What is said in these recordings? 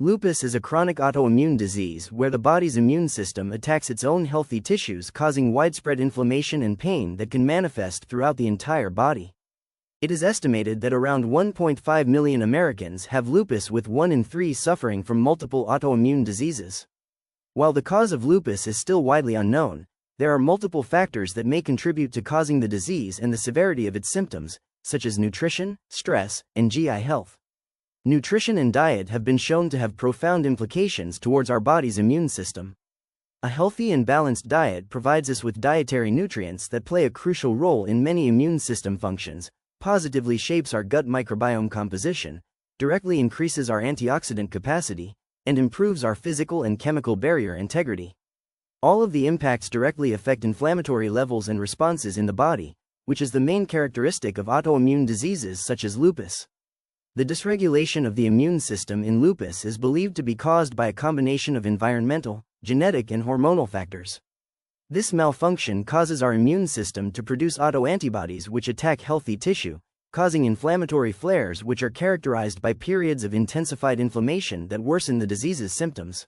Lupus is a chronic autoimmune disease where the body's immune system attacks its own healthy tissues, causing widespread inflammation and pain that can manifest throughout the entire body. It is estimated that around 1.5 million Americans have lupus, with 1 in 3 suffering from multiple autoimmune diseases. While the cause of lupus is still widely unknown, there are multiple factors that may contribute to causing the disease and the severity of its symptoms, such as nutrition, stress, and GI health. Nutrition and diet have been shown to have profound implications towards our body's immune system. A healthy and balanced diet provides us with dietary nutrients that play a crucial role in many immune system functions, positively shapes our gut microbiome composition, directly increases our antioxidant capacity, and improves our physical and chemical barrier integrity. All of the impacts directly affect inflammatory levels and responses in the body, which is the main characteristic of autoimmune diseases such as lupus. The dysregulation of the immune system in lupus is believed to be caused by a combination of environmental, genetic, and hormonal factors. This malfunction causes our immune system to produce autoantibodies which attack healthy tissue, causing inflammatory flares which are characterized by periods of intensified inflammation that worsen the disease's symptoms.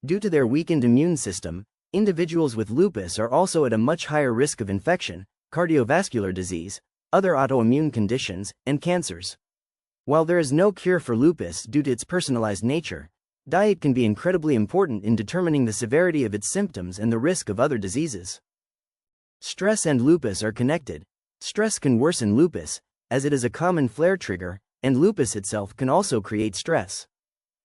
Due to their weakened immune system, individuals with lupus are also at a much higher risk of infection, cardiovascular disease, other autoimmune conditions, and cancers. While there is no cure for lupus due to its personalized nature, diet can be incredibly important in determining the severity of its symptoms and the risk of other diseases. Stress and lupus are connected. Stress can worsen lupus, as it is a common flare trigger, and lupus itself can also create stress.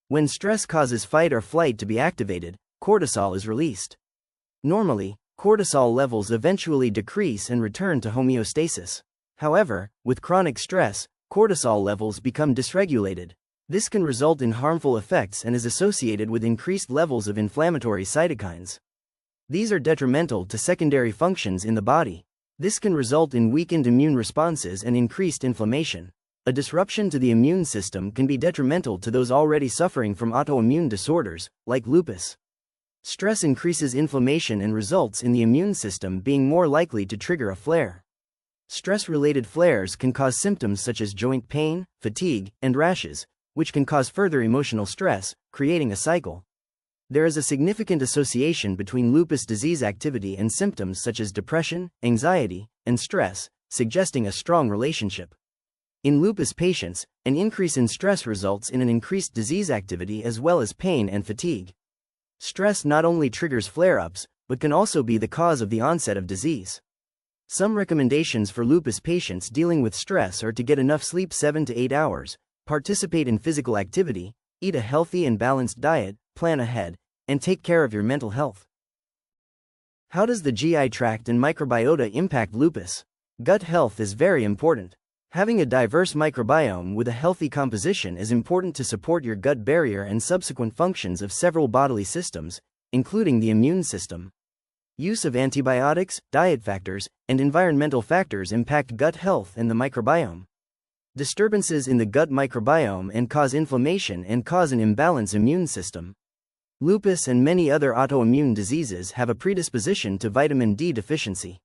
When stress causes fight or flight to be activated, cortisol is released. Normally, cortisol levels eventually decrease and return to homeostasis. However, with chronic stress, cortisol levels become dysregulated. This can result in harmful effects and is associated with increased levels of inflammatory cytokines. These are detrimental to secondary functions in the body. This can result in weakened immune responses and increased inflammation. A disruption to the immune system can be detrimental to those already suffering from autoimmune disorders, like lupus. Stress increases inflammation and results in the immune system being more likely to trigger a flare. Stress-related flares can cause symptoms such as joint pain, fatigue, and rashes, which can cause further emotional stress, creating a cycle. There is a significant association between lupus disease activity and symptoms such as depression, anxiety, and stress, suggesting a strong relationship. In lupus patients, an increase in stress results in an increased disease activity as well as pain and fatigue. Stress not only triggers flare-ups, but can also be the cause of the onset of disease. Some recommendations for lupus patients dealing with stress are to get enough sleep 7 to 8 hours, participate in physical activity, eat a healthy and balanced diet, plan ahead, and take care of your mental health. How does the GI tract and microbiota impact lupus? Gut health is very important. Having a diverse microbiome with a healthy composition is important to support your gut barrier and subsequent functions of several bodily systems, including the immune system. Use of antibiotics, diet factors, and environmental factors impact gut health and the microbiome. Disturbances in the gut microbiome and cause inflammation and cause an imbalanced immune system. Lupus and many other autoimmune diseases have a predisposition to vitamin D deficiency.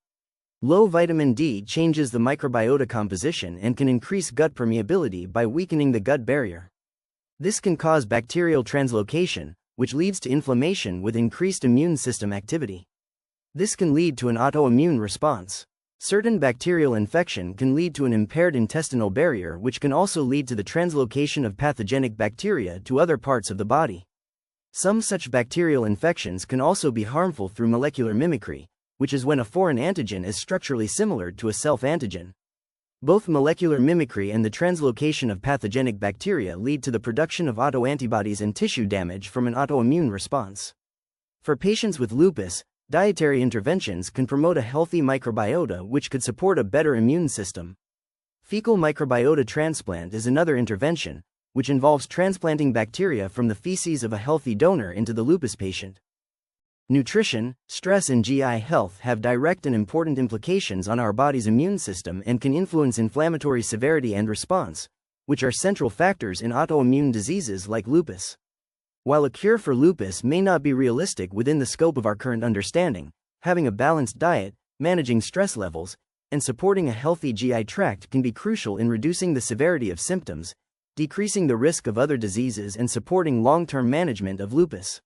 Low vitamin D changes the microbiota composition and can increase gut permeability by weakening the gut barrier. This can cause bacterial translocation, which leads to inflammation with increased immune system activity. This can lead to an autoimmune response. Certain bacterial infection can lead to an impaired intestinal barrier, which can also lead to the translocation of pathogenic bacteria to other parts of the body. Some such bacterial infections can also be harmful through molecular mimicry, which is when a foreign antigen is structurally similar to a self-antigen. Both molecular mimicry and the translocation of pathogenic bacteria lead to the production of autoantibodies and tissue damage from an autoimmune response. For patients with lupus, dietary interventions can promote a healthy microbiota which could support a better immune system. Fecal microbiota transplant is another intervention, which involves transplanting bacteria from the feces of a healthy donor into the lupus patient. Nutrition, stress, and GI health have direct and important implications on our body's immune system and can influence inflammatory severity and response, which are central factors in autoimmune diseases like lupus. While a cure for lupus may not be realistic within the scope of our current understanding, having a balanced diet, managing stress levels, and supporting a healthy GI tract can be crucial in reducing the severity of symptoms, decreasing the risk of other diseases and supporting long-term management of lupus.